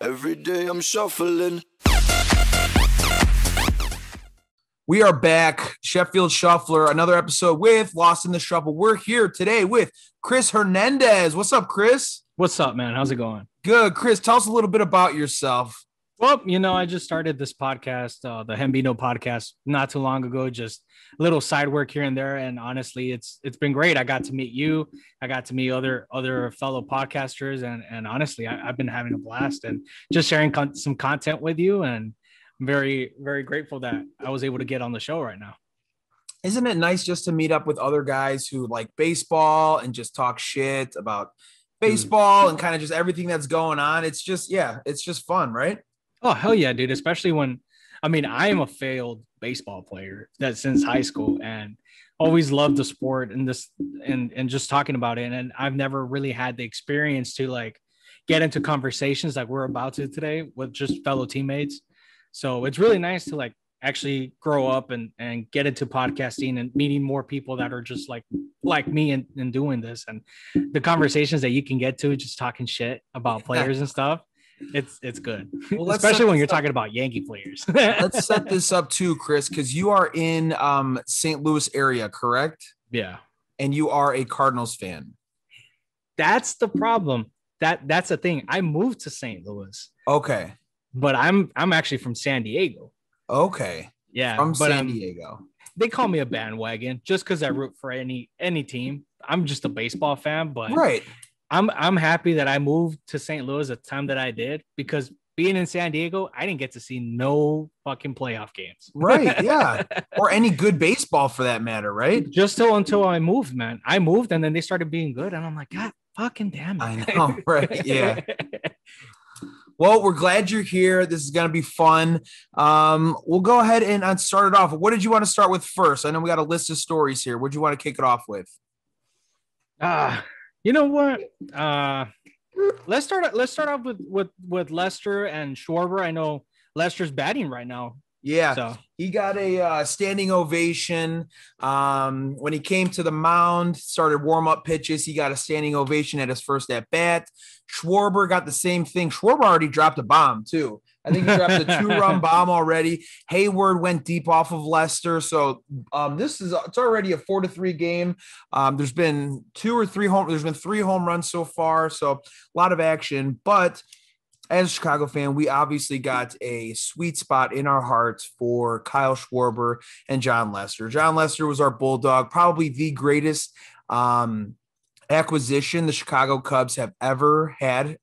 Every day I'm shuffling. We are back, Sheffield Shuffler, another episode with Lost in the Shuffle. We're here today with Chris Hernandez. What's up, Chris? What's up, man? How's it going? Good. Chris, tell us a little bit about yourself. Well, I just started this podcast, the Hambino Podcast, not too long ago, just a little side work here and there. And honestly, it's been great. I got to meet you. I got to meet other fellow podcasters. And honestly, I've been having a blast and just sharing some content with you. And I'm very, very grateful that I was able to get on the show right now. Isn't it nice just to meet up with other guys who like baseball and just talk shit about baseball and kind of just everything that's going on? It's just fun, right? Oh, hell yeah, dude. Especially when, I am a failed baseball player that since high school and always loved the sport and this and just talking about it. And I've never really had the experience to like get into conversations like we're about to today with just fellow teammates. So it's really nice to like actually grow up and get into podcasting and meeting more people that are just like me and doing this, and the conversations that you can get to just talking shit about players and stuff. It's good. Well, especially when you're talking about Yankee players. Let's set this up too, Chris, because you are in St. Louis area, correct? Yeah. And you are a Cardinals fan. That's the problem. That's the thing. I moved to St. Louis. Okay. But I'm actually from San Diego. Okay. Yeah. From San Diego. They call me a bandwagon just because I root for any team. I'm just a baseball fan, but right. I'm happy that I moved to St. Louis at the time that I did, because being in San Diego, I didn't get to see no fucking playoff games. Right. Yeah. Or any good baseball for that matter. Right. Just until I moved, man. I moved and then they started being good. And I'm like, God fucking damn it. I know. Right. Yeah. Well, we're glad you're here. This is going to be fun. We'll go ahead and start it off. What did you want to start with first? I know we got a list of stories here. What do you want to kick it off with? You know what? Let's start off with Lester and Schwarber. I know Lester's batting right now. Yeah, so he got a standing ovation when he came to the mound, started warm-up pitches. He got a standing ovation at his first at-bat. Schwarber got the same thing. Schwarber already dropped a bomb, too. I think he dropped a 2-run bomb already. Hayward went deep off of Lester. So it's already a 4-3 game. There's been 3 home runs so far. So a lot of action. But as a Chicago fan, we obviously got a sweet spot in our hearts for Kyle Schwarber and John Lester. John Lester was our Bulldog, probably the greatest acquisition the Chicago Cubs have ever had,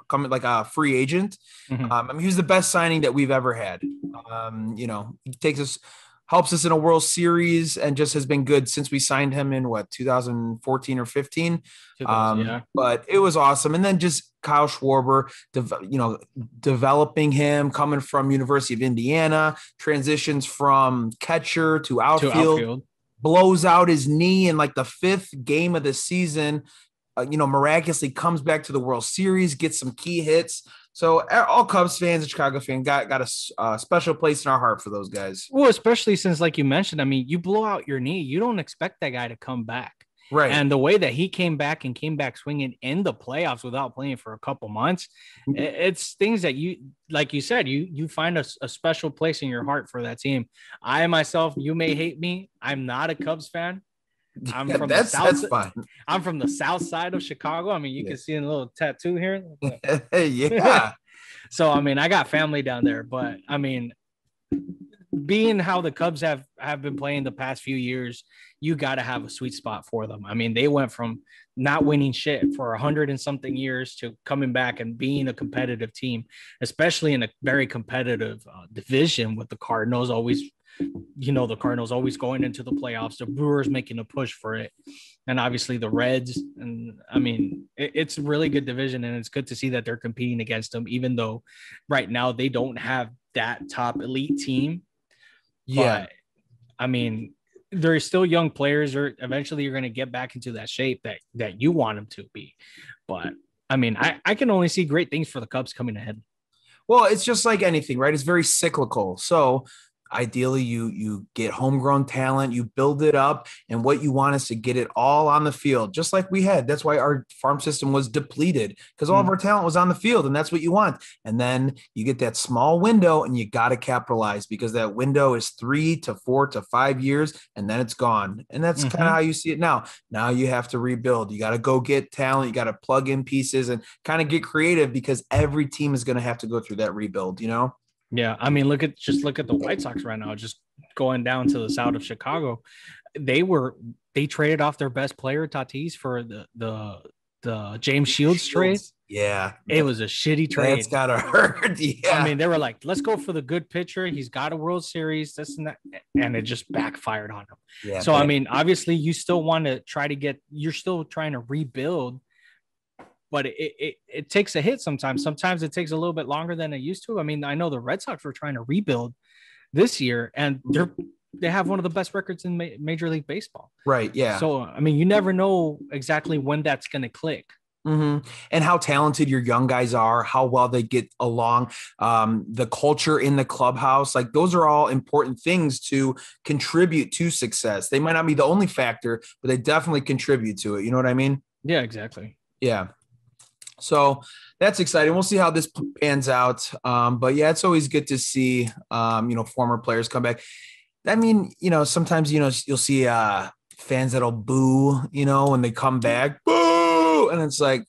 coming like a free agent. Mm-hmm. He was the best signing that we've ever had. He helps us in a World Series and just has been good since we signed him in 2014 or 15. Yeah. But it was awesome. And then just Kyle Schwarber, developing him, coming from University of Indiana, transitions from catcher to outfield. Blows out his knee in like the 5th game of the season, miraculously comes back to the World Series, gets some key hits. So all Cubs fans and Chicago fans got a special place in our heart for those guys. Well, especially since, like you mentioned, you blow out your knee, you don't expect that guy to come back. Right. And the way that he came back swinging in the playoffs without playing for a couple months, it's things that you, like you said, you find a special place in your heart for that team. I myself, you may hate me, I'm not a Cubs fan. I'm from the south. That's fine. I'm from the south side of Chicago. You can see a little tattoo here. Yeah. So I got family down there, but being how the Cubs have been playing the past few years, you got to have a sweet spot for them. They went from not winning shit for 100 and something years to coming back and being a competitive team, especially in a very competitive division with the Cardinals always, the Cardinals always going into the playoffs, the Brewers making a push for it. And obviously the Reds. And it's a really good division, and it's good to see that they're competing against them, even though right now they don't have that top elite team. Yeah. But, they're still young players, or eventually you're going to get back into that shape that you want them to be. But I can only see great things for the Cubs coming ahead. Well, it's just like anything, right? It's very cyclical. So ideally you get homegrown talent, you build it up, and what you want is to get it all on the field, just like we had. That's why our farm system was depleted, because all of our talent was on the field, and that's what you want. And then you get that small window, and you got to capitalize, because that window is 3 to 4 to 5 years, and then it's gone. And that's kind of how you see it now. Now you have to rebuild. You got to go get talent. You got to plug in pieces and kind of get creative, because every team is going to have to go through that rebuild, you know? Yeah, I mean, look at the White Sox right now. Just going down to the south of Chicago, they traded off their best player Tatis for the James Shields trade. Yeah, it was a shitty trade. That's gotta hurt. Yeah, I mean, they were like, let's go for the good pitcher. He's got a World Series, this and that, and it just backfired on him. Yeah. So I mean, obviously, you still want to you're still trying to rebuild. But it takes a hit sometimes. Sometimes it takes a little bit longer than it used to. I mean, I know the Red Sox were trying to rebuild this year, and they have one of the best records in Major League Baseball. Right, yeah. So, I mean, you never know exactly when that's going to click. Mm-hmm. And how talented your young guys are, how well they get along, the culture in the clubhouse. Like, those are all important things to contribute to success. They might not be the only factor, but they definitely contribute to it. You know what I mean? Yeah, exactly. Yeah. So that's exciting. We'll see how this pans out. But yeah, it's always good to see, former players come back. I mean, sometimes, you'll see fans that'll boo, when they come back, boo. And it's like,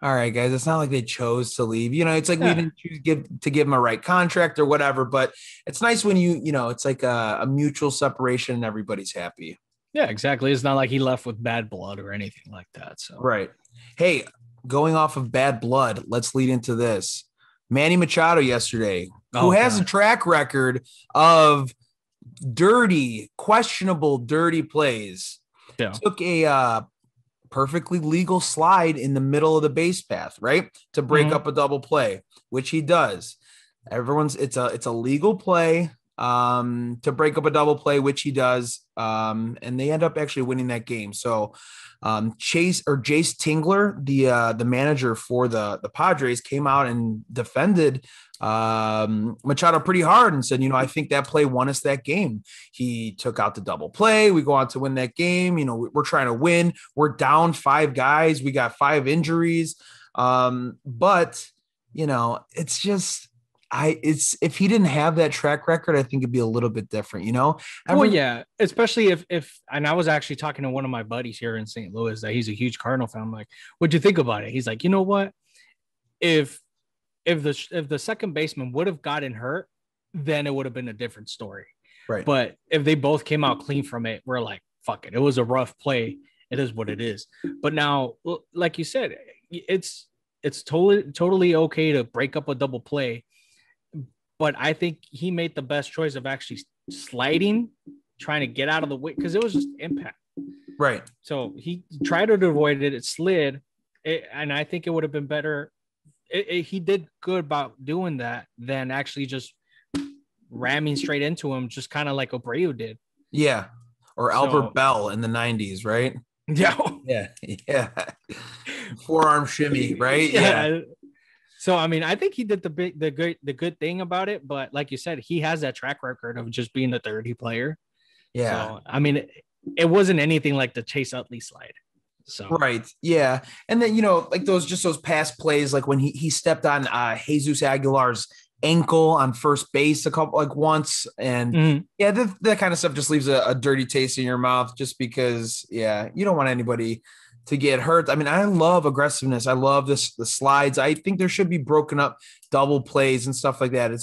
all right, guys, it's not like they chose to leave. It's like we didn't choose to give them a right contract or whatever. But it's nice when it's like a mutual separation and everybody's happy. Yeah, exactly. It's not like he left with bad blood or anything like that. So right. Hey, going off of bad blood, let's lead into this. Manny Machado yesterday, who has a track record of questionable dirty plays, took a perfectly legal slide in the middle of the base path, right, to break up a double play, which he does. It's a legal play to break up a double play, which he does, and they end up actually winning that game. So Jace Tingler, the manager for the Padres, came out and defended Machado pretty hard and said, I think that play won us that game. He took out the double play. We go on to win that game. We're trying to win. We're down 5 guys. We got 5 injuries. But it's just, if he didn't have that track record, I think it'd be a little bit different, Well, yeah, especially if and I was actually talking to one of my buddies here in St. Louis that he's a huge Cardinal fan. I'm like, what'd you think about it? He's like, you know what? If the second baseman would have gotten hurt, then it would have been a different story. Right. But if they both came out clean from it, we're like, fuck it. It was a rough play. It is what it is. But now, like you said, it's totally okay to break up a double play. But I think he made the best choice of actually sliding, trying to get out of the way, because it was just impact. Right. So he tried to avoid it. It slid. And I think it would have been better. He did good about doing that than actually just ramming straight into him, just kind of like Abreu did. Yeah. Or Albert Bell in the 90s, right? Yeah. Yeah. Forearm shimmy, right? Yeah. So, I mean, I think he did the good thing about it, but like you said, he has that track record of just being a dirty player. Yeah. So, I mean, it wasn't anything like the Chase Utley slide. So right. Yeah. And then, like those past plays, like when he stepped on Jesus Aguilar's ankle on first base once. And that kind of stuff just leaves a dirty taste in your mouth, just because, you don't want anybody to get hurt. I mean, I love aggressiveness. I love the slides. I think there should be broken up double plays and stuff like that. It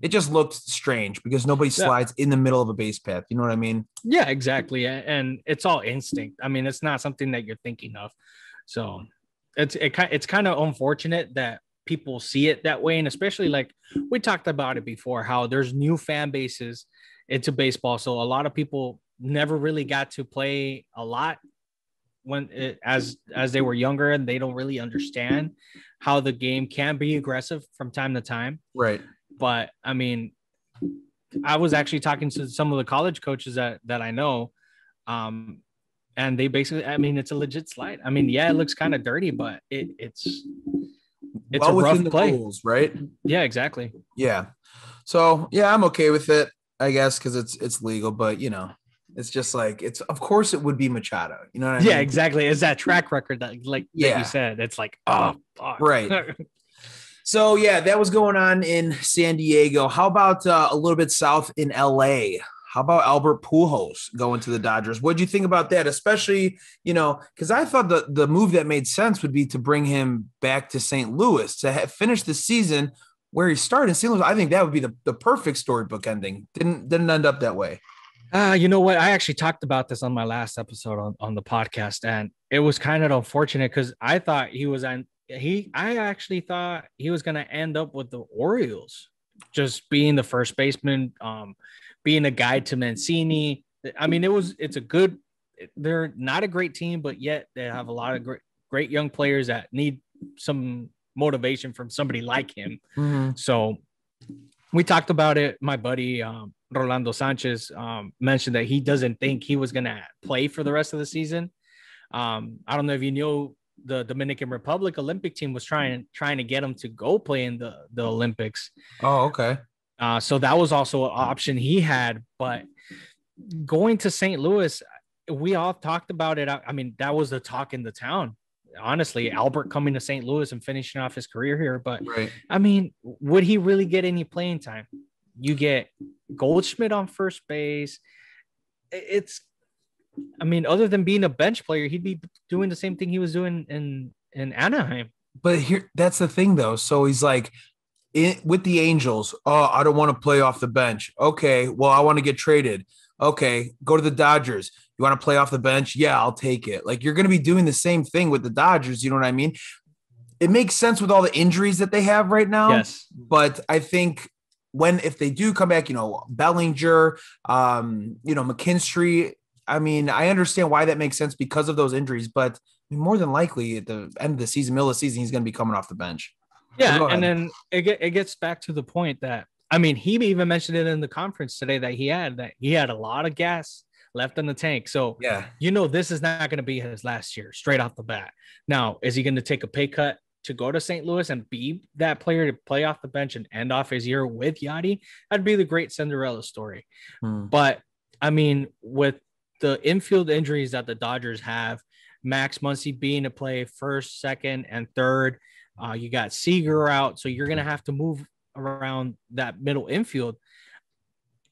just looked strange because nobody slides in the middle of a base path. You know what I mean? Yeah, exactly. And it's all instinct. I mean, it's not something that you're thinking of. So it's kind of unfortunate that people see it that way. And especially, like we talked about it before, how there's new fan bases into baseball. So a lot of people never really got to play a lot as they were younger, and they don't really understand how the game can be aggressive from time to time. Right. But I mean, I was actually talking to some of the college coaches that I know, and they basically, I mean, it's a legit slide. I mean, yeah, it looks kind of dirty, but it's well, a rough play. Rules, right? Yeah, exactly. Yeah. So yeah, I'm okay with it. I guess, because it's legal, but it's just like of course it would be Machado. You know what I mean? Yeah, exactly. It's that track record that that you said. It's like, oh, fuck. Right. So yeah, that was going on in San Diego. How about a little bit south in LA? How about Albert Pujols going to the Dodgers? What do you think about that? Especially, because I thought the move that made sense would be to bring him back to St. Louis to finish the season where he started in St. Louis. I think that would be the perfect storybook ending. Didn't end up that way. You know what? I actually talked about this on my last episode on the podcast, and it was kind of unfortunate because I thought I actually thought he was going to end up with the Orioles, just being the first baseman, being a guide to Mancini. I mean, they're not a great team, but yet they have a lot of great young players that need some motivation from somebody like him. Mm-hmm. So we talked about it. My buddy, Rolando Sanchez, mentioned that he doesn't think he was going to play for the rest of the season. I don't know if you know, the Dominican Republic Olympic team was trying to get him to go play in the Olympics. Oh, okay. So that was also an option he had, but going to St. Louis, we all talked about it. I mean, that was the talk in the town. Honestly, Albert coming to St. Louis and finishing off his career here. But right. I mean, would he really get any playing time? You get Goldschmidt on first base. Other than being a bench player, he'd be doing the same thing he was doing in Anaheim. But that's the thing, though. So he's like, with the Angels, oh, I don't want to play off the bench. Okay, well, I want to get traded. Okay, go to the Dodgers. You want to play off the bench? Yeah, I'll take it. Like, you're going to be doing the same thing with the Dodgers. You know what I mean? It makes sense with all the injuries that they have right now. Yes. But I think if they do come back, Bellinger, McKinstry, I mean, I understand why that makes sense because of those injuries, but more than likely at the end of the season, middle of the season, he's going to be coming off the bench. Yeah, so and then it gets back to the point that, I mean, he even mentioned it in the conference today that he had a lot of gas left in the tank. So, yeah, this is not going to be his last year straight off the bat. Now, is he going to take a pay cut to go to St. Louis and be that player to play off the bench and end off his year with Yachty? That'd be the great Cinderella story. But, I mean, with the infield injuries that the Dodgers have, Max Muncy being to play first, second, and third, you got Seager out, so you're going to have to move around that middle infield.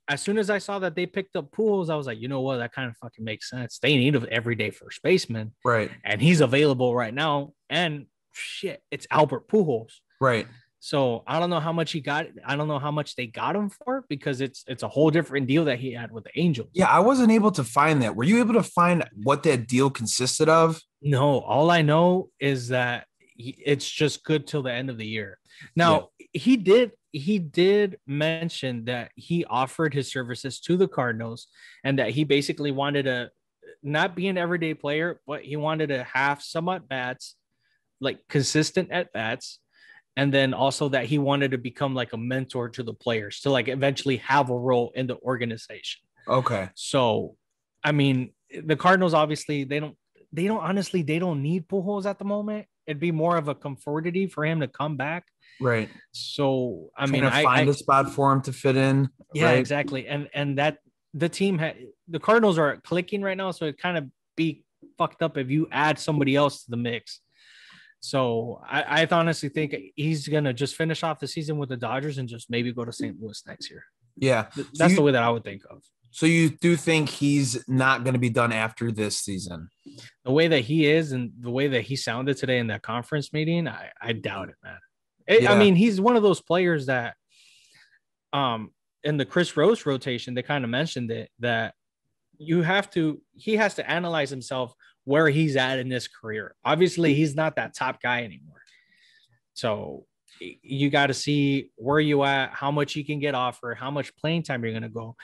As soon as I saw that they picked up Pujols, I was like, you know what? That kind of fucking makes sense. They need an everyday first baseman. Right. And he's available right now. And shit, it's Albert Pujols. Right. So I don't know how much he got. I don't know how much they got him for, because it's a whole different deal that he had with the Angels. Yeah, I wasn't able to find that. Were you able to find what that deal consisted of? No, all I know is that it's just good till the end of the year. Now, he did mention that he offered his services to the Cardinals and that he basically wanted to not be an everyday player, but he wanted to have some at bats, like consistent at bats. And then also that he wanted to become like a mentor to the players to like eventually have a role in the organization. Okay. So, I mean, the Cardinals, obviously they don't need Pujols at the moment. It'd be more of a comfortity for him to come back. Right. So, I mean, I find a spot for him to fit in. Yeah, right? exactly. And that the team the Cardinals are clicking right now. So it kind of be fucked up if you add somebody else to the mix. So I honestly think he's going to just finish off the season with the Dodgers and just maybe go to St. Louis next year. Yeah. That's the way that I would think of. So you do think he's not going to be done after this season? The way that he is and the way that he sounded today in that conference meeting, I doubt it, man. I mean, he's one of those players that in the Chris Rose rotation, they kind of mentioned it, that he has to analyze himself where he's at in his career. Obviously, he's not that top guy anymore. So you got to see where you at, how much you can get offered, how much playing time you're going to go.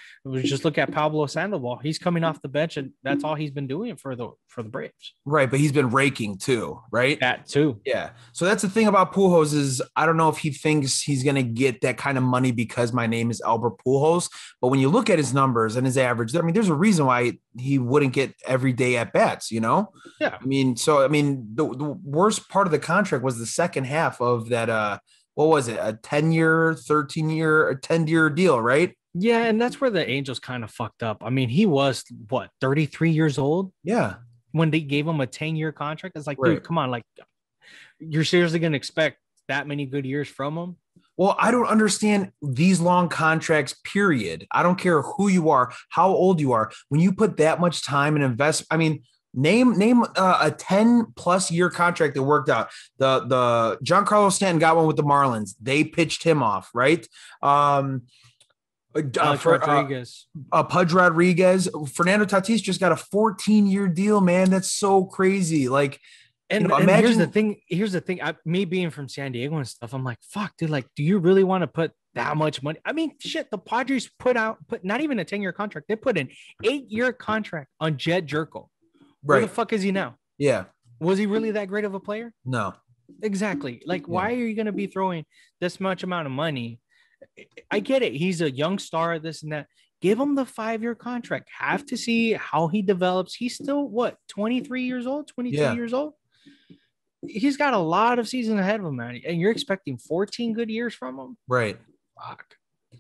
Just look at Pablo Sandoval. He's coming off the bench, and that's all he's been doing for the Braves. Right, but he's been raking too, right? That too. Yeah. So that's the thing about Pujols is I don't know if he thinks he's going to get that kind of money because my name is Albert Pujols. But when you look at his numbers and his average, I mean, there's a reason why he wouldn't get every day at bats, you know? Yeah. I mean, the worst part of the contract was the second half of that. What was it? A 10-year, 13-year, or 10-year deal, right? Yeah, and that's where the Angels kind of fucked up. I mean, he was what, 33 years old? Yeah. When they gave him a 10-year contract. It's like, Right. dude, come on, like you're seriously gonna expect that many good years from him? Well, I don't understand these long contracts, period. I don't care who you are, how old you are. When you put that much time and invest, I mean, name a 10 plus year contract that worked out. The Giancarlo Stanton got one with the Marlins. They pitched him off, right? Rodriguez. Pudge Rodriguez. Fernando Tatis just got a 14-year deal, man. That's so crazy. Like, And, and here's the thing. Me being from San Diego and stuff, I'm like, fuck, dude, like, do you really want to put that much money? I mean, shit, the Padres put not even a 10-year contract. They put an 8-year contract on Jed Jerko. Where the fuck is he now? Yeah. Was he really that great of a player? No. Exactly. Like, why are you going to be throwing this much amount of money? I get it. He's a young star, this and that. Give him the 5-year contract. Have to see how he develops. He's still, 23 years old, 22 years old? He's got a lot of seasons ahead of him, man. And you're expecting 14 good years from him? Right. Fuck.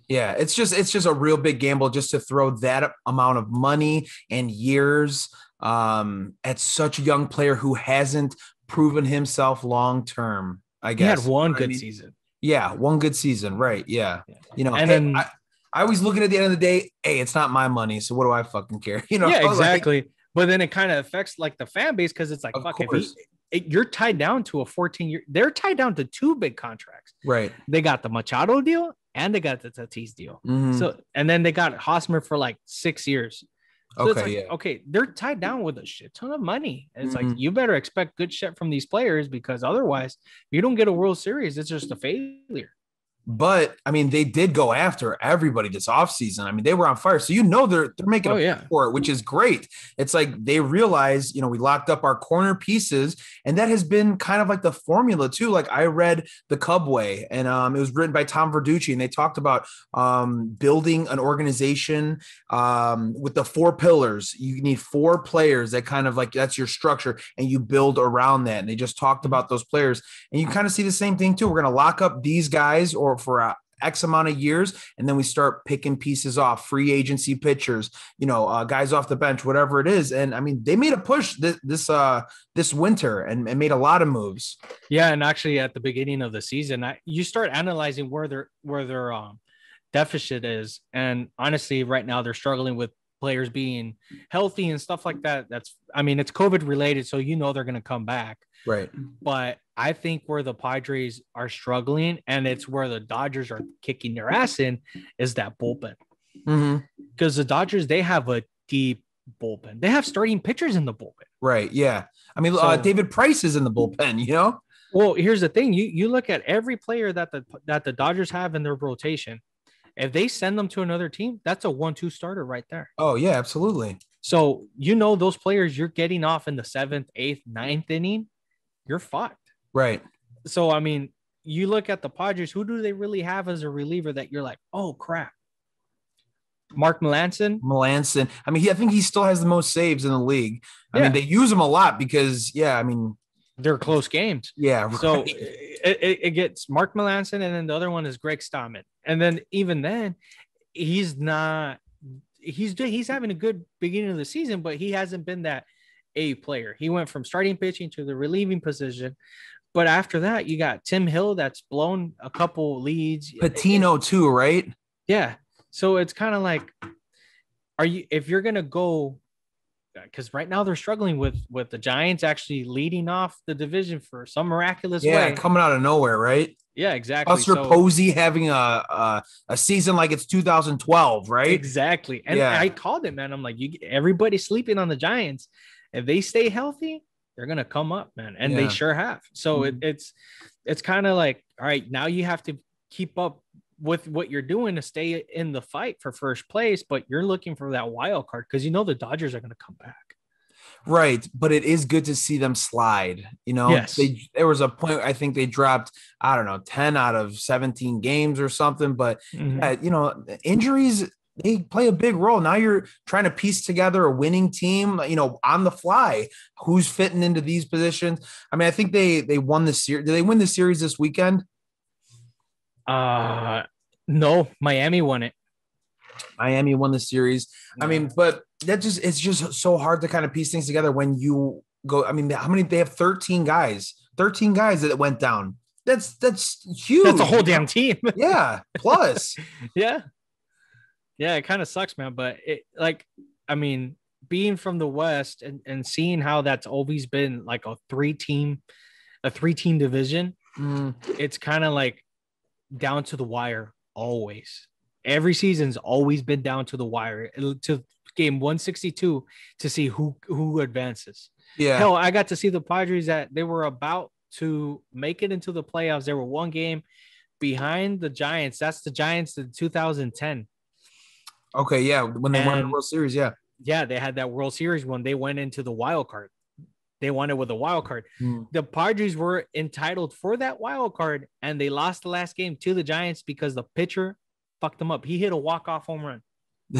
Yeah, it's just a real big gamble just to throw that amount of money and years at such a young player who hasn't proven himself long term. I guess he had one good season. Yeah, one good season, right? Yeah, you know, and then I always look at the end of the day. Hey, it's not my money, so what do I fucking care? You know? Yeah, exactly. Like, but then it kind of affects like the fan base because it's like, fuck, you're tied down to a 14-year. They're tied down to 2 big contracts. Right. They got the Machado deal and they got the Tatis deal. Mm-hmm. So, and then they got Hosmer for like 6 years. So okay. It's like, okay, they're tied down with a shit ton of money. And it's like, you better expect good shit from these players because otherwise, if you don't get a World Series, it's just a failure. But I mean, they did go after everybody this offseason. I mean, they were on fire. So they're making for it, which is great. It's like they realize, we locked up our corner pieces, and that has been kind of like the formula too. Like I read The Cub Way, and it was written by Tom Verducci, and they talked about building an organization with the 4 pillars. You need 4 players that kind of like that's your structure, and you build around that. And they just talked about those players, and you kind of see the same thing too. We're going to lock up these guys or for X amount of years, and then we start picking pieces off, free agency pitchers, guys off the bench, whatever it is. And I mean, they made a push this winter and made a lot of moves. Yeah, and actually, at the beginning of the season, you start analyzing where their deficit is, and honestly, right now they're struggling with players being healthy and stuff like that. It's COVID related, so they're going to come back. Right. But I think where the Padres are struggling, and it's where the Dodgers are kicking their ass in, is that bullpen. Because the Dodgers, they have a deep bullpen. They have starting pitchers in the bullpen. Right. Yeah. I mean, David Price is in the bullpen, Well, here's the thing. You look at every player that the Dodgers have in their rotation. If they send them to another team, that's a 1-2 starter right there. Oh, yeah, absolutely. So, those players you're getting off in the 7th, 8th, 9th inning, you're fucked. Right. So, I mean, you look at the Padres, who do they really have as a reliever that you're like, oh, crap? Mark Melancon. I mean, I think he still has the most saves in the league. I mean, they use him a lot because, they're close games. Yeah. Right. So it gets Mark Melancon, and then the other one is Greg Stoneman. And then even then, he's having a good beginning of the season, but he hasn't been that A player. He went from starting pitching to the relieving position. But after that, you got Tim Hill that's blown a couple leads. Patino too, right? Yeah. So it's kind of like, if you're going to go, because right now they're struggling with the Giants actually leading off the division for some miraculous way. Yeah, coming out of nowhere, right? Yeah, exactly. Buster Posey having a season like it's 2012, right? Exactly. And I called it, man. I'm like, everybody's sleeping on the Giants. If they stay healthy, they're gonna come up, man, and they sure have. So it's kind of like, all right, now you have to keep up with what you're doing to stay in the fight for first place, but you're looking for that wild card because the Dodgers are gonna come back. Right, but it is good to see them slide. Yes. There was a point I think they dropped, 10 out of 17 games or something. But injuries, they play a big role. Now you're trying to piece together a winning team, on the fly. Who's fitting into these positions? I mean, I think they won the series. Did they win the series this weekend? No, Miami won it. Miami won the series. I mean, but it's just so hard to kind of piece things together when you go. I mean, how many? They have 13 guys that went down. That's huge. That's a whole damn team. Yeah. Plus. Yeah. Yeah. It kind of sucks, man. But being from the West and seeing how that's always been like a three-team division, it's kind of like down to the wire always. Every season's always been down to the wire to game 162 to see who advances. Yeah. Hell, I got to see the Padres that they were about to make it into the playoffs. They were one game behind the Giants. That's the Giants in 2010. Okay, yeah, when they won the World Series, yeah. Yeah, they had that World Series when they went into the wild card. They won it with a wild card. The Padres were entitled for that wild card, and they lost the last game to the Giants because the pitcher fucked them up. He hit a walk-off home run.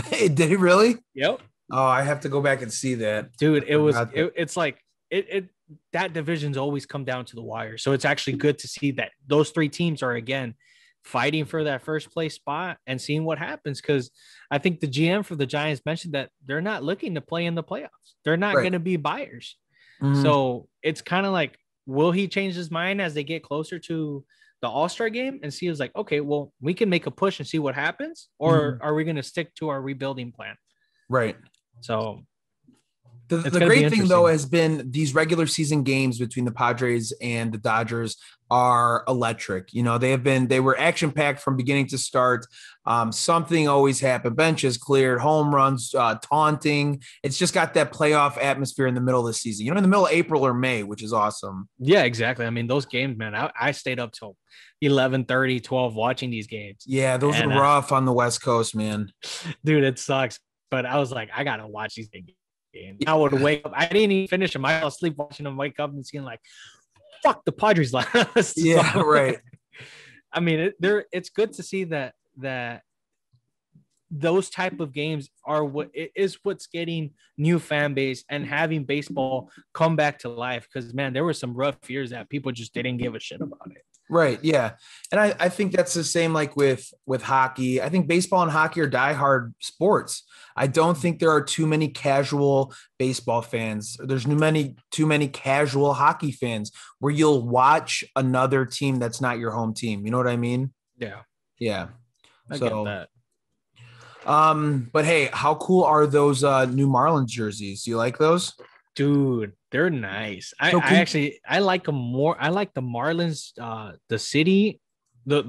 Did he really? Yep. Oh, I have to go back and see that. Dude, it's like that division's always come down to the wire. So it's actually good to see that those three teams are again fighting for that first place spot and seeing what happens. Because I think the GM for the Giants mentioned that they're not looking to play in the playoffs. They're not going to be buyers. So it's kind of like, will he change his mind as they get closer to the All-Star game and see? It's like, okay, well, we can make a push and see what happens, or are we going to stick to our rebuilding plan? Right. So the great thing, though, has been these regular season games between the Padres and the Dodgers are electric. You know, they were action packed from beginning to start. Something always happened. Benches cleared, home runs, taunting. It's just got that playoff atmosphere in the middle of the season, you know, in the middle of April or May, which is awesome. Yeah, exactly. I mean, those games, man, I stayed up till 11:30, 12 watching these games. Yeah, those are rough on the West Coast, man. Dude, it sucks. But I was like, I got to watch these games. I would wake up. I didn't even finish them. I fell asleep watching them, wake up and seeing like, fuck, the Padres lost. Yeah, so, right. I mean, it's good to see that those type of games are what's getting new fan base and having baseball come back to life. Because, man, there were some rough years that people just didn't give a shit about it. Right. Yeah. And I think that's the same like with hockey. I think baseball and hockey are diehard sports. I don't think there are too many casual baseball fans. There's too many casual hockey fans where you'll watch another team that's not your home team. You know what I mean? Yeah. Yeah. I get that. But hey, how cool are those new Marlins jerseys? Do you like those? Dude, they're nice. I like them more. I like the Marlins, the city, the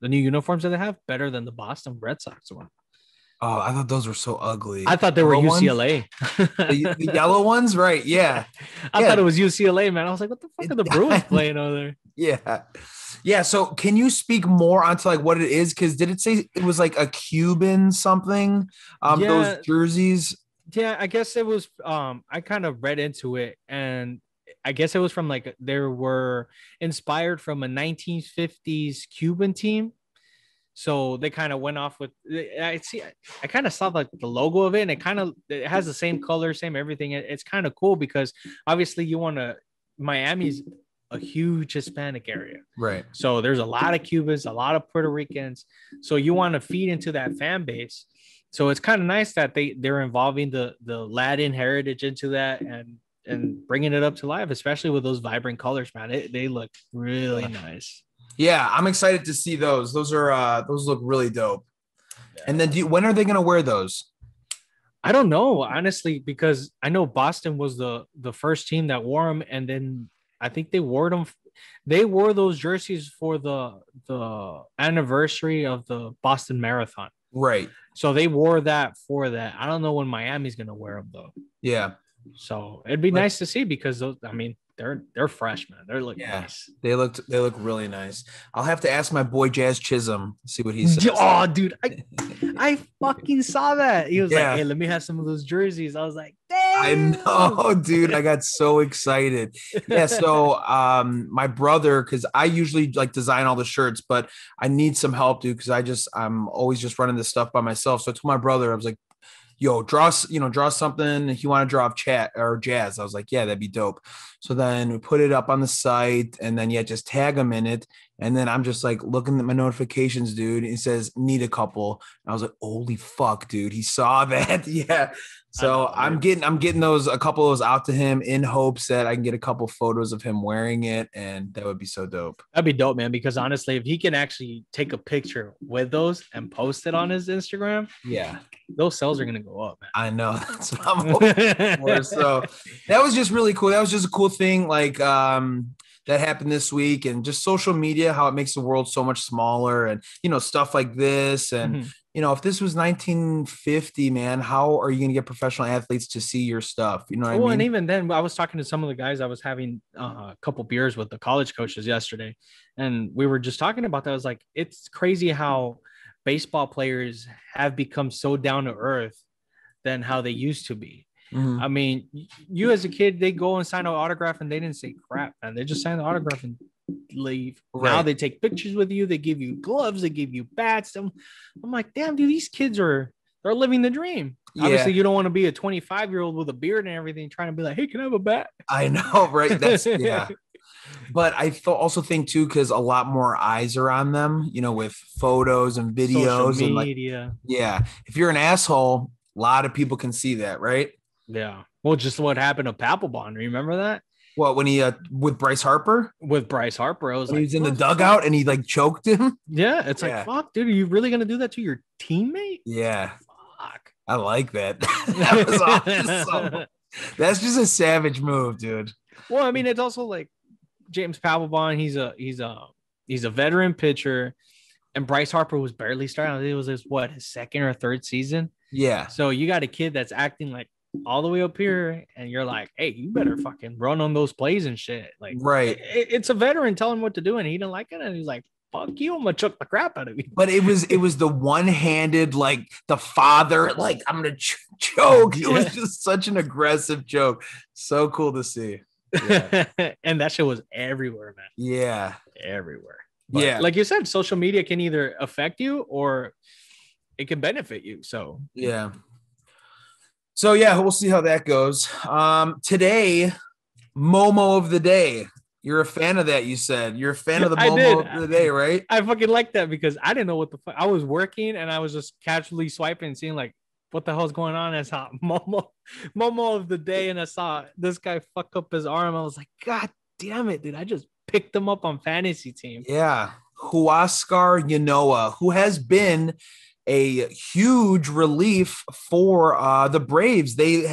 new uniforms that they have better than the Boston Red Sox one. Oh, I thought those were so ugly. I thought they were UCLA. The yellow ones, right? Yeah. I thought it was UCLA, man. I was like, what the fuck are the Bruins playing over there? Yeah. Yeah. So can you speak more onto like what it is? Because did it say it was like a Cuban something? Those jerseys? Yeah, I guess it was. I kind of read into it, and I guess it was from like they were inspired from a 1950s Cuban team. So they kind of went off with. I kind of saw like the logo of it, and it has the same color, same everything. It's kind of cool because obviously Miami's a huge Hispanic area, right? So there's a lot of Cubans, a lot of Puerto Ricans. So you want to feed into that fan base. So it's kind of nice that they're involving the Latin heritage into that and bringing it up to life, especially with those vibrant colors, man. They look really nice. Yeah, I'm excited to see those. Those look really dope. Yeah. And then when are they going to wear those? I don't know, honestly, because I know Boston was the first team that wore them, and then I think they wore them. They wore those jerseys for the anniversary of the Boston Marathon. Right. So they wore that for that. I don't know when Miami's going to wear them, though. Yeah. So it'd be nice to see because those, I mean, they're fresh, man. They're looking nice. They look really nice. I'll have to ask my boy Jazz Chisholm, see what he says. Oh, dude, I fucking saw that. He was like, "Hey, let me have some of those jerseys." I was like, "Damn!" I know, dude. I got so excited. Yeah. So, my brother, because I usually like design all the shirts, but I need some help, dude, because I'm always just running this stuff by myself. So I told my brother, I was like, yo, draw something. If you want to draw chat or Jazz, I was like, yeah, that'd be dope. So then we put it up on the site and then just tag him in it. And then I'm just like looking at my notifications, dude. It says need a couple. And I was like, holy fuck, dude. He saw that. Yeah. So I'm getting a couple of those out to him in hopes that I can get a couple photos of him wearing it. And that would be so dope. That'd be dope, man. Because honestly, if he can actually take a picture with those and post it on his Instagram, yeah, those sales are gonna go up, man. I know. That's what I'm hoping for. So that was just really cool. That was just a cool thing. Like, that happened this week, and just social media, how it makes the world so much smaller, and, stuff like this. And, if this was 1950, man, how are you going to get professional athletes to see your stuff? You know what I mean? And even then, I was talking to some of the guys. I was having a couple beers with the college coaches yesterday, and we were just talking about that. I was like, it's crazy how baseball players have become so down to earth than how they used to be. Mm-hmm. I mean, you as a kid, they go and sign an autograph and they didn't say crap, man. They just sign the autograph and leave. Right. Now they take pictures with you. They give you gloves. They give you bats. I'm like, damn, dude, these kids they're living the dream. Yeah. Obviously, you don't want to be a 25-year-old with a beard and everything trying to be like, hey, can I have a bat? I know, right? That's yeah. But I also think too, because a lot more eyes are on them, with photos and videos. Social media. Yeah. If you're an asshole, a lot of people can see that, right? Yeah. Well, just what happened to Papelbon. Remember that? What, when he with Bryce Harper? With Bryce Harper, I was when he was in the dugout and he choked him. Yeah, it's like, fuck, dude, are you really gonna do that to your teammate? Yeah. Fuck. I like that. That was awesome. That's just a savage move, dude. Well, I mean, it's also like James Papelbon. He's a veteran pitcher, and Bryce Harper was barely starting. It was his second or third season. Yeah. So you got a kid that's acting like all the way up here, and you're like, hey, you better fucking run on those plays and shit. Like, right. It's a veteran telling him what to do, and he didn't like it, and he's like, fuck you, I'm gonna choke the crap out of you. But it was the one-handed, like the father, like, I'm gonna choke. It was just such an aggressive joke. So cool to see. Yeah. And that shit was everywhere, man. Yeah. Everywhere. But like you said, social media can either affect you or it can benefit you. So yeah. So yeah, we'll see how that goes. Today, Momo of the day. You're a fan of that, you said. You're a fan of the Momo of the day, right? I fucking like that because I didn't know what the fuck. I was working and I was just casually swiping and seeing like, what the hell's going on? I saw Momo of the day, and I saw this guy fuck up his arm. I was like, God damn it, dude. I just picked him up on fantasy team. Yeah. Huascar Ynoa, who has been a huge relief for the Braves. They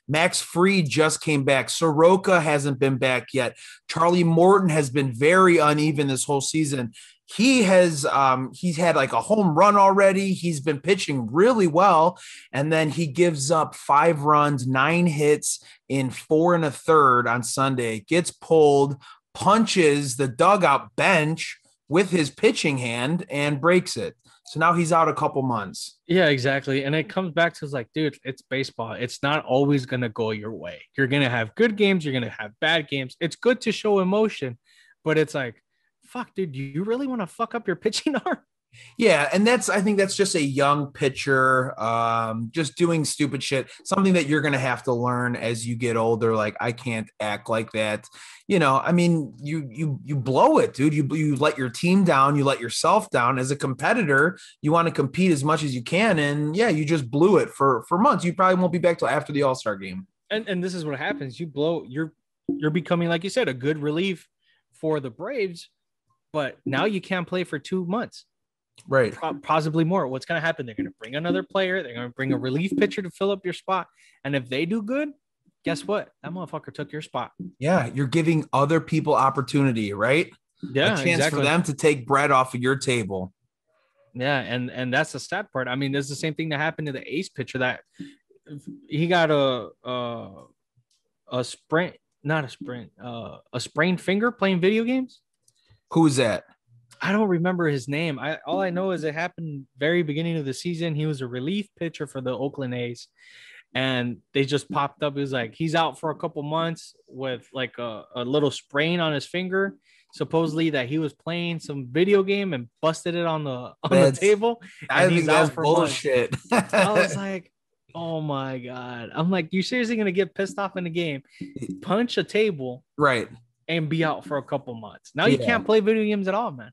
Max Fried just came back. Soroka hasn't been back yet. Charlie Morton has been very uneven this whole season. He's had like a home run already. He's been pitching really well. And then he gives up 5 runs, 9 hits in 4 1/3 on Sunday, gets pulled, punches the dugout bench with his pitching hand and breaks it. So now he's out a couple months. Yeah, exactly. And it comes back to like, dude, it's baseball. It's not always going to go your way. You're going to have good games. You're going to have bad games. It's good to show emotion, but it's like, fuck, dude, do you really want to fuck up your pitching arm? Yeah, and I think that's just a young pitcher just doing stupid shit, something that you're going to have to learn as you get older. Like, I can't act like that. I mean, you blow it, dude. You let your team down. You let yourself down. As a competitor, you want to compete as much as you can. And, yeah, you just blew it for months. You probably won't be back till after the All-Star game. And this is what happens. You blow. You're becoming, like you said, a good relief for the Braves, but now you can't play for 2 months. Right. Possibly more. What's going to happen? They're going to bring another player. They're going to bring a relief pitcher to fill up your spot. And if they do good, guess what? That motherfucker took your spot. Yeah. You're giving other people opportunity, right? Yeah. A chance for them to take bread off of your table. Yeah. And that's the sad part. I mean, there's the same thing that happened to the ace pitcher that he got a sprained finger playing video games. Who's that? I don't remember his name. All I know is it happened very beginning of the season. He was a relief pitcher for the Oakland A's, and they just popped up. It was like he's out for a couple months with like a little sprain on his finger. Supposedly that he was playing some video game and busted it on the table. I think that's bullshit. I was like, oh my God. I'm like, you seriously gonna get pissed off in the game, punch a table, right? and be out for a couple months. Now you can't play video games at all, man.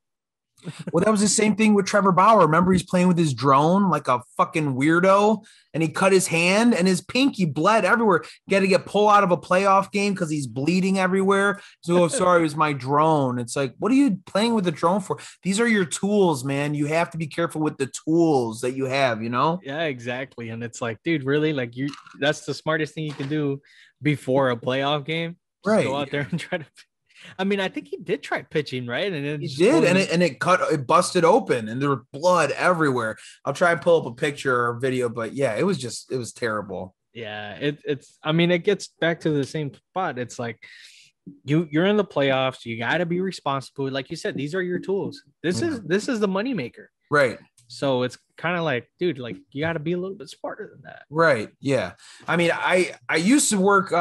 Well, that was the same thing with Trevor Bauer. Remember, he's playing with his drone like a fucking weirdo, and he cut his hand and his pinky bled everywhere. He had to get pulled out of a playoff game because he's bleeding everywhere. So, sorry, it was my drone. It's like, what are you playing with the drone for? These are your tools, man. You have to be careful with the tools that you have, you know? Yeah, exactly. And it's like, dude, really? Like, that's the smartest thing you can do before a playoff game. Just right. Go out there and try to. I mean, I think he did try pitching, right? And he did, and it busted open, and there was blood everywhere. I'll try and pull up a picture or video, but yeah, it was terrible. Yeah, it's. I mean, it gets back to the same spot. It's like you're in the playoffs. You got to be responsible. Like you said, these are your tools. This is the moneymaker, right? So it's kind of like, dude, like you got to be a little bit smarter than that, right? Yeah, I mean, I used to work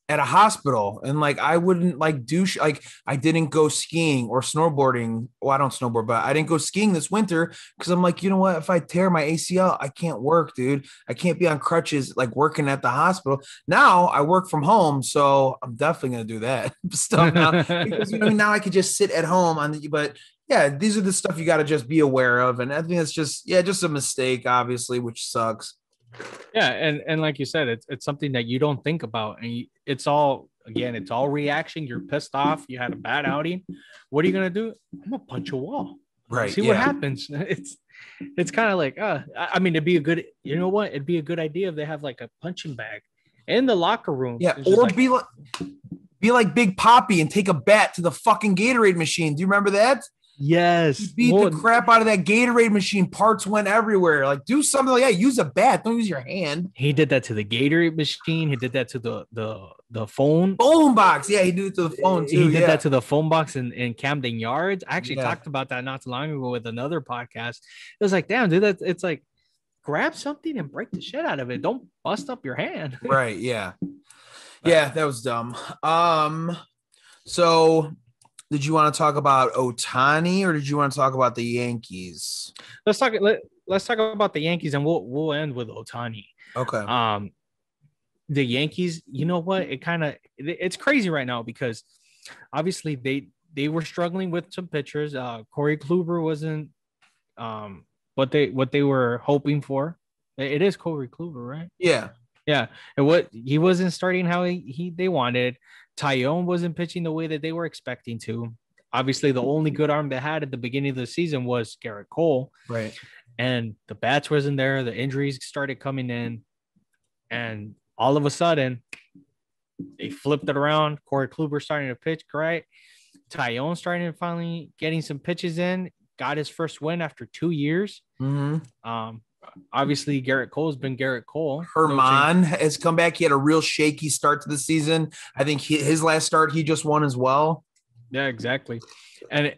at a hospital, and like I wouldn't like do like I didn't go skiing or snowboarding. Well, I don't snowboard, but I didn't go skiing this winter because I'm like, you know what? If I tear my ACL, I can't work, dude. I can't be on crutches like working at the hospital. Now I work from home, so I'm definitely gonna do that stuff now because now I could just sit at home on the. But yeah, these are the stuff you got to just be aware of, and I think it's just a mistake, obviously, which sucks. Yeah, and like you said, it's something that you don't think about, and it's all reaction. You're pissed off. You had a bad outing. What are you gonna do? I'm gonna punch a wall. Right. See what happens. It's kind of like, I mean, it'd be a good. You know what? It'd be a good idea if they have like a punching bag in the locker room. Yeah, or be like Big Papi and take a bat to the fucking Gatorade machine. Do you remember that? Yes. He beat the crap out of that Gatorade machine. Parts went everywhere. Like, do something like that. Use a bat. Don't use your hand. He did that to the Gatorade machine. He did that to the phone box. Yeah, he did it to the phone too. He did that to the phone box in Camden Yards. I actually talked about that not too long ago with another podcast. It was like, damn, dude, it's like grab something and break the shit out of it. Don't bust up your hand. Right. Yeah. Yeah, that was dumb. So did you want to talk about Ohtani or did you want to talk about the Yankees? Let's talk about the Yankees and we'll end with Ohtani. Okay. The Yankees, you know what? It's crazy right now because obviously they were struggling with some pitchers. Corey Kluber wasn't what they were hoping for. It is Corey Kluber, right? Yeah. Yeah. And he wasn't starting how they wanted. Tyone wasn't pitching the way that they were expecting to. Obviously, the only good arm they had at the beginning of the season was Garrett Cole. Right. And the bats wasn't there. The injuries started coming in. And all of a sudden, they flipped it around. Corey Kluber starting to pitch great. Tyone starting to finally getting some pitches in. Got his first win after 2 years. Mm-hmm. Obviously, Garrett Cole has been Garrett Cole. Herman has come back. He had a real shaky start to the season. I think his last start, he just won as well. Yeah, exactly. And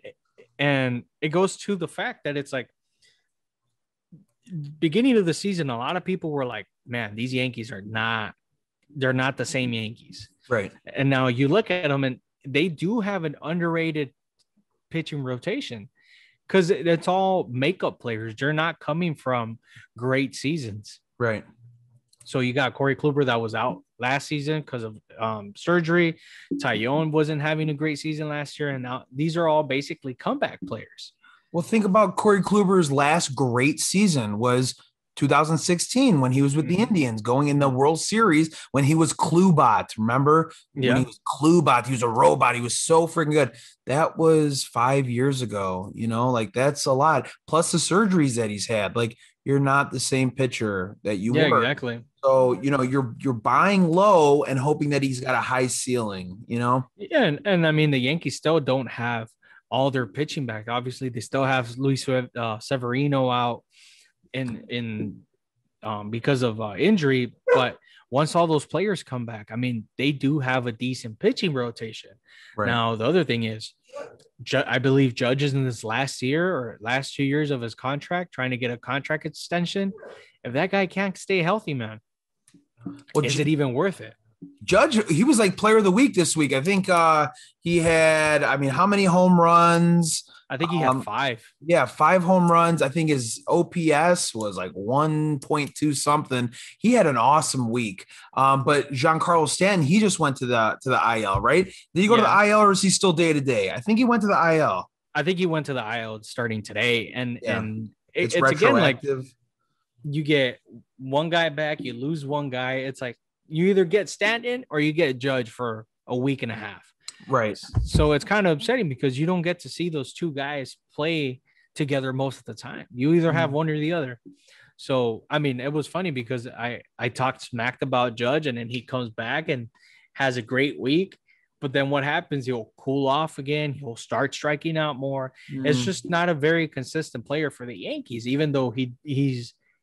it goes to the fact that it's like beginning of the season, a lot of people were like, man, these Yankees they're not the same Yankees. Right. And now you look at them and they do have an underrated pitching rotation. Because it's all makeup players. They're not coming from great seasons. Right. So you got Corey Kluber that was out last season because of surgery. Tyone wasn't having a great season last year. And now these are all basically comeback players. Well, think about Corey Kluber's last great season was 2016 when he was with the Indians going in the World Series when he was Klubot. Remember? Yeah. When he was Klubot, he was a robot. He was so freaking good. That was 5 years ago, like that's a lot. Plus the surgeries that he's had. Like you're not the same pitcher that you were. Yeah, exactly. So, you're buying low and hoping that he's got a high ceiling, Yeah, and I mean the Yankees still don't have all their pitching back. Obviously, they still have Luis Severino out. In because of injury, but once all those players come back, I mean, they do have a decent pitching rotation. Right. Now, the other thing is, I believe Judge is in this last 2 years of his contract, trying to get a contract extension. If that guy can't stay healthy, man, is it even worth it? Judge, he was like player of the week this week. I think he had, how many home runs? I think he had 5. Yeah, 5 home runs. I think his OPS was like 1.2 something. He had an awesome week. But Giancarlo Stanton, he just went to the IL, right? Did he go to the IL or is he still day to day? I think he went to the IL. I think he went to the IL starting today, and it's again like you get one guy back, you lose one guy. It's like you either get Stanton or you get Judge for a week and a half. Right. So it's kind of upsetting because you don't get to see those two guys play together most of the time. You either have one or the other. So, I mean, it was funny because I talked smacked about Judge and then he comes back and has a great week. But then what happens? He'll cool off again. He'll start striking out more. It's just not a very consistent player for the Yankees, even though he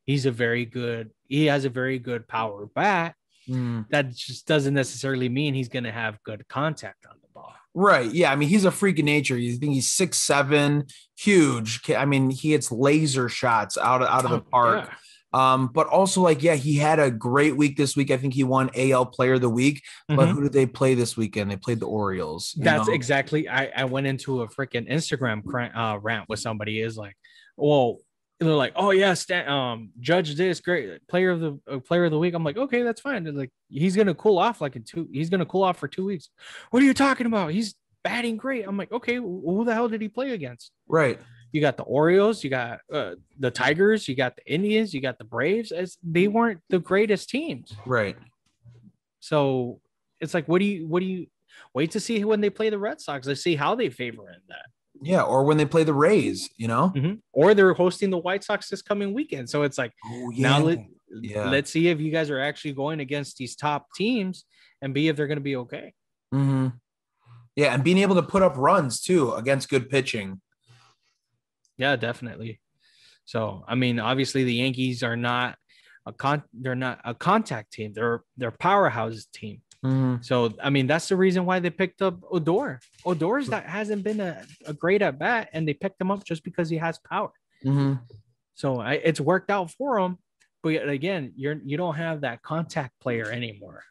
has a very good power bat. That just doesn't necessarily mean he's going to have good contact on the ball. Right. Yeah. I mean, he's a freak of nature. I think he's 6'7", huge. I mean, he hits laser shots out of the park. Yeah. But also like, yeah, he had a great week this week. I think he won AL Player of the Week. But who did they play this weekend? They played the Orioles. That's exactly. I went into a freaking Instagram rant with somebody. Is like, well, they're like, oh yeah, Judge this great player of the week. I'm like, okay, that's fine. They're like, he's gonna cool off he's gonna cool off for 2 weeks. What are you talking about? He's batting great. I'm like, okay, who the hell did he play against? Right. You got the Orioles, you got the Tigers, you got the Indians, you got the Braves. They weren't the greatest teams. Right. So it's like, what do you wait to see when they play the Red Sox? Let's see how they favor in that. Yeah, or when they play the Rays, or they're hosting the White Sox this coming weekend. So it's like, let's see if you guys are actually going against these top teams and B, if they're going to be okay. Yeah, and being able to put up runs too against good pitching. Yeah, definitely. So, I mean, obviously the Yankees are not they're not a contact team. They're a powerhouse team. So, I mean, that's the reason why they picked up Odor. Odor's that hasn't been a great at bat, and they picked him up just because he has power. So it's worked out for him. But again, you don't have that contact player anymore.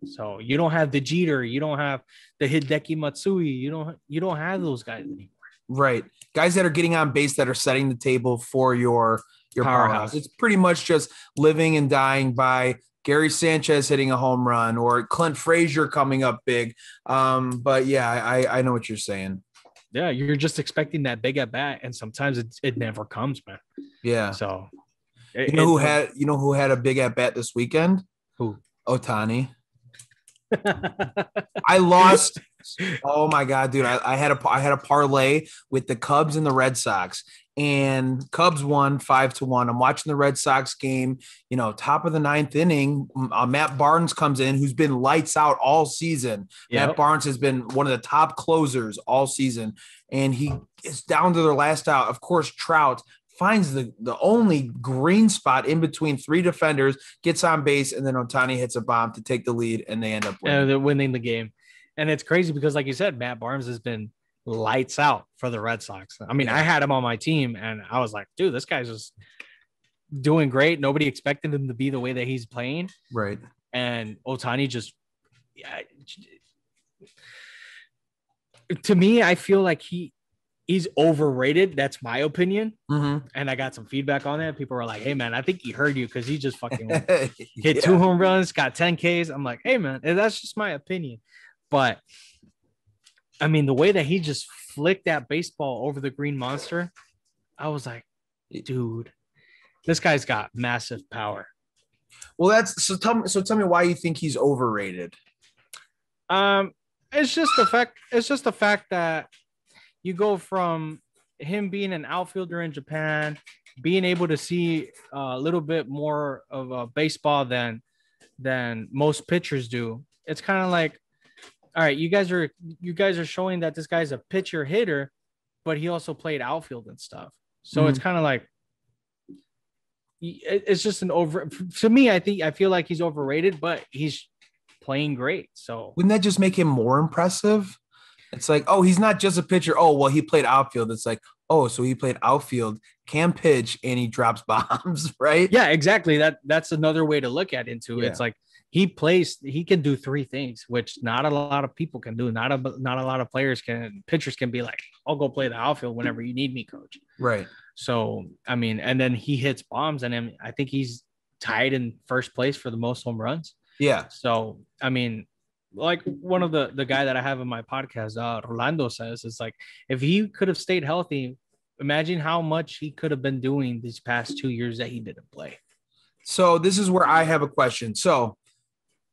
So you don't have the Jeter, you don't have the Hideki Matsui, you don't have those guys anymore. Right. Guys that are getting on base that are setting the table for your powerhouse. It's pretty much just living and dying by Gary Sanchez hitting a home run or Clint Frazier coming up big. But yeah, I know what you're saying. Yeah, you're just expecting that big at bat, and sometimes it never comes, man. Yeah. So who had a big at bat this weekend? Who? Ohtani. I lost. Oh my God, dude. I had a parlay with the Cubs and the Red Sox, and Cubs won 5-1. I'm watching the Red Sox game, top of the 9th inning. Matt Barnes comes in, who's been lights out all season. Yep. Matt Barnes has been one of the top closers all season, and he is down to their last out. Of course, Trout finds the only green spot in between 3 defenders, gets on base, and then Ohtani hits a bomb to take the lead, and they end up winning. They're winning the game. And it's crazy because, like you said, Matt Barnes has been lights out for the Red Sox. I mean, I had him on my team, and I was like, dude, this guy's just doing great. Nobody expected him to be the way that he's playing. Right. And Ohtani just to me, I feel like he's overrated. That's my opinion. And I got some feedback on that. People were like, hey, man, I think he heard you because he just fucking hit 2 home runs, got 10 Ks. I'm like, hey, man, that's just my opinion. But, I mean, the way that he just flicked that baseball over the green monster, I was like, dude, this guy's got massive power. Well, tell me why you think he's overrated. It's just the fact that you go from him being an outfielder in Japan, being able to see a little bit more of a baseball than most pitchers do. It's kind of like, all right, you guys are showing that this guy's a pitcher hitter, but he also played outfield and stuff. So it's kind of like, it's just to me, I feel like he's overrated, but he's playing great. So wouldn't that just make him more impressive? It's like, oh, he's not just a pitcher. Oh, well, he played outfield. It's like, oh, so he played outfield, can pitch, and he drops bombs, right? Yeah, exactly. That's another way to look at it. It's like, he can do three things, which not a lot of people can do. Not a lot of pitchers can be like, I'll go play the outfield whenever you need me, coach. Right. So, I mean, and then he hits bombs, and I think he's tied in first place for the most home runs. Yeah. So, I mean, like one of the guy that I have in my podcast, Rolando, says, it's like, if he could have stayed healthy, imagine how much he could have been doing these past 2 years that he didn't play. So this is where I have a question. So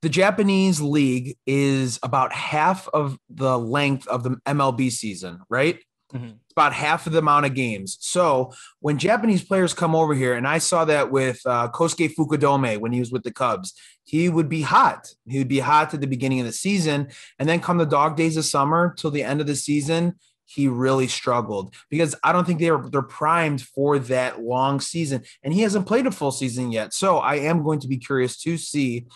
the Japanese league is about half of the length of the MLB season, right? Mm-hmm. It's about half of the amount of games. So when Japanese players come over here, and I saw that with Kosuke Fukudome when he was with the Cubs, he would be hot. He would be hot at the beginning of the season. And then come the dog days of summer till the end of the season, he really struggled because I don't think they're primed for that long season. And he hasn't played a full season yet. So I am going to be curious to see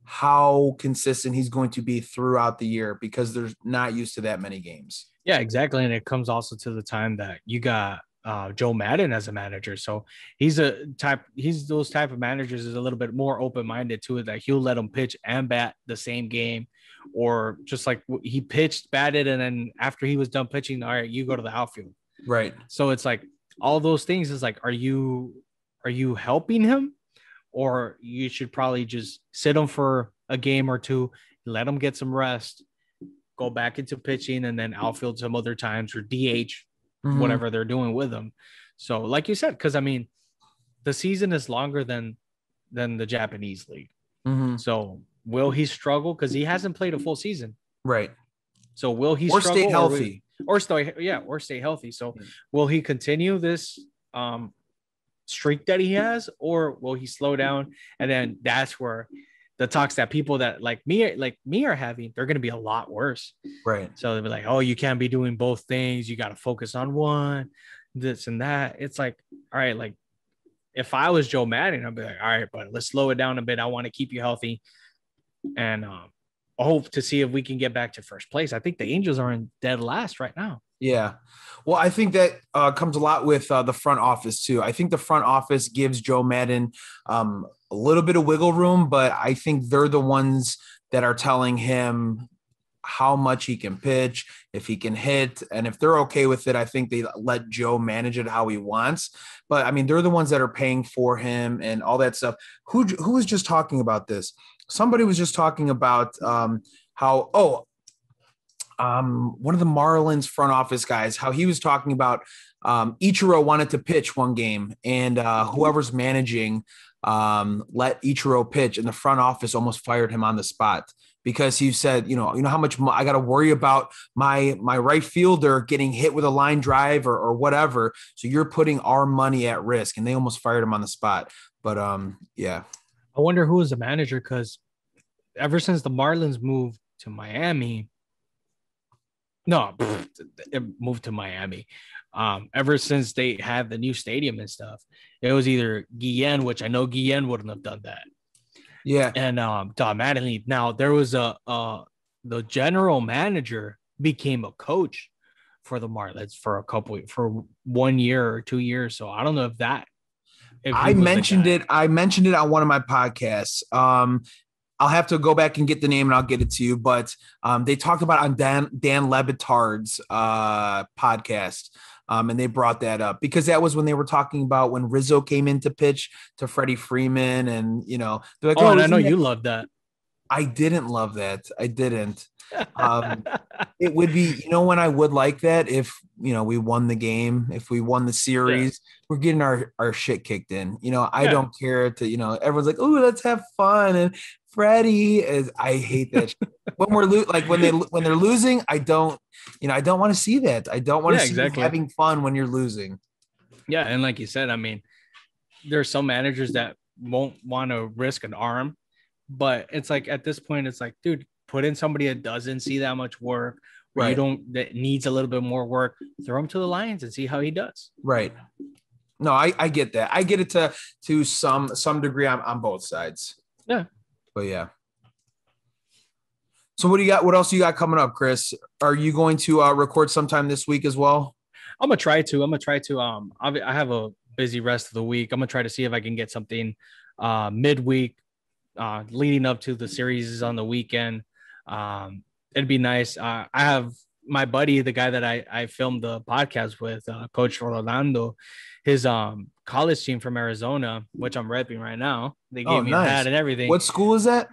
how consistent he's going to be throughout the year because they're not used to that many games. Yeah, exactly. And it comes also to the time that you got Joe Madden as a manager. So he's those type of managers is a little bit more open-minded to it, that he'll let them pitch and bat the same game, or just like he pitched, batted, and then after he was done pitching, all right, you go to the outfield. Right. So it's like all those things is like, are you helping him? Or you should probably just sit him for a game or two, let him get some rest, go back into pitching, and then outfield some other times, or DH, whatever they're doing with him. So like you said, because I mean, the season is longer than the Japanese league. Mm-hmm. So will he struggle? Because he hasn't played a full season. Right. So will he or struggle? Stay healthy? Or stay healthy. So will he continue this streak that he has, or will he slow down? And then that's where the talks that people that like me are having, they're going to be a lot worse. Right. So they'll be like, oh, you can't be doing both things. You got to focus on one, this and that. It's like, all right, like if I was Joe Madden, I'd be like, all right, but let's slow it down a bit. I want to keep you healthy. And hope to see if we can get back to first place. I think the Angels are in dead last right now. Yeah. Well, I think that comes a lot with the front office too. I think the front office gives Joe Madden a little bit of wiggle room, but I think they're the ones that are telling him how much he can pitch, if he can hit. And if they're okay with it, I think they let Joe manage it how he wants. But I mean, they're the ones that are paying for him and all that stuff. Who was just talking about this? Somebody was just talking about one of the Marlins front office guys, how he was talking about Ichiro wanted to pitch one game, and whoever's managing let Ichiro pitch, and the front office almost fired him on the spot because he said, you know how much I got to worry about my right fielder getting hit with a line drive or whatever. So you're putting our money at risk, and they almost fired him on the spot. But yeah. I wonder who is the manager, because ever since the Marlins moved to Miami, it moved to Miami. Ever since they had the new stadium and stuff, it was either Guillen, which I know Guillen wouldn't have done that. Yeah. And Don Mattingly. Now there was the general manager became a coach for the Marlins for 1 year or 2 years. So I don't know if I mentioned it on one of my podcasts. I'll have to go back and get the name and I'll get it to you. But they talked about on Dan Lebitard's podcast. And they brought that up because that was when they were talking about when Rizzo came in to pitch to Freddie Freeman. And, they're like, and I know you loved that. I didn't love that. I didn't. It would be, when I would like that if, we won the game, if we won the series, we're getting our shit kicked in. I don't care to, everyone's like, oh, let's have fun. And Freddie I hate that. When we're when they're losing, I don't want to see that. I don't want to see you having fun when you're losing. Yeah. And like you said, I mean, there's some managers that won't want to risk an arm, but it's like, at this point, it's like, dude, put in somebody that doesn't see that much work, or that needs a little bit more work, throw him to the Lions and see how he does. Right. No, I get that. I get it to some degree on both sides. Yeah. But yeah. So what do you got? What else you got coming up, Chris? Are you going to record sometime this week as well? I'm gonna try to. I have a busy rest of the week. I'm gonna try to see if I can get something midweek leading up to the series on the weekend. It'd be nice. I have my buddy, the guy that I filmed the podcast with, Coach Orlando, his college team from Arizona, which I'm repping right now. They gave me a hat and everything. What school is that?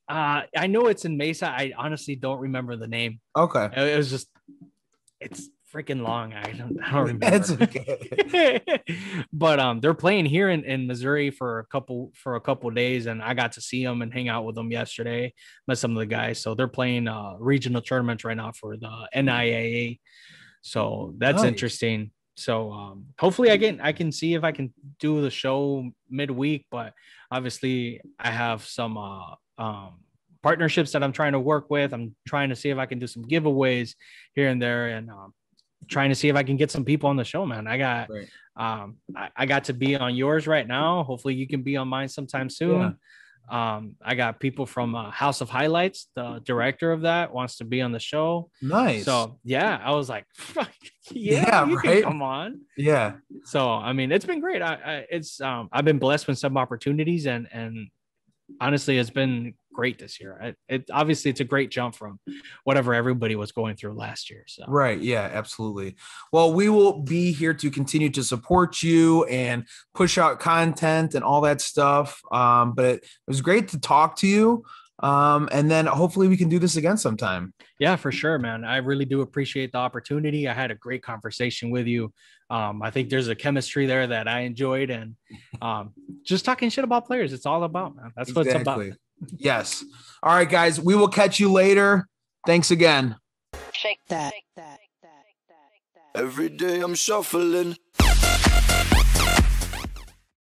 I know it's in Mesa. I honestly don't remember the name. Okay. It was just, it's freaking long. I don't remember. That's okay. But they're playing here in Missouri for a couple days, and I got to see them and hang out with them yesterday. Met some of the guys. So they're playing regional tournaments right now for the NIAA. So that's interesting. So hopefully I can see if I can do the show midweek, but obviously I have some partnerships that I'm trying to work with. I'm trying to see if I can do some giveaways here and there, and trying to see if I can get some people on the show, man. I got I got to be on yours right now. Hopefully you can be on mine sometime soon. Yeah. I got people from House of Highlights. The director of that wants to be on the show. Nice. So yeah, I was like, fuck, yeah, you can come on. Yeah. So I mean, it's been great. I've been blessed with some opportunities, and honestly, it's been great this year. Obviously it's a great jump from whatever everybody was going through last year. So right. Yeah, absolutely. Well, we will be here to continue to support you and push out content and all that stuff. But it was great to talk to you. And then hopefully we can do this again sometime. Yeah, for sure, man. I really do appreciate the opportunity. I had a great conversation with you. I think there's a chemistry there that I enjoyed, and just talking shit about players. It's all about, man. That's what it's about. Yes. All right, guys, we will catch you later. Thanks again. Every day I'm shuffling.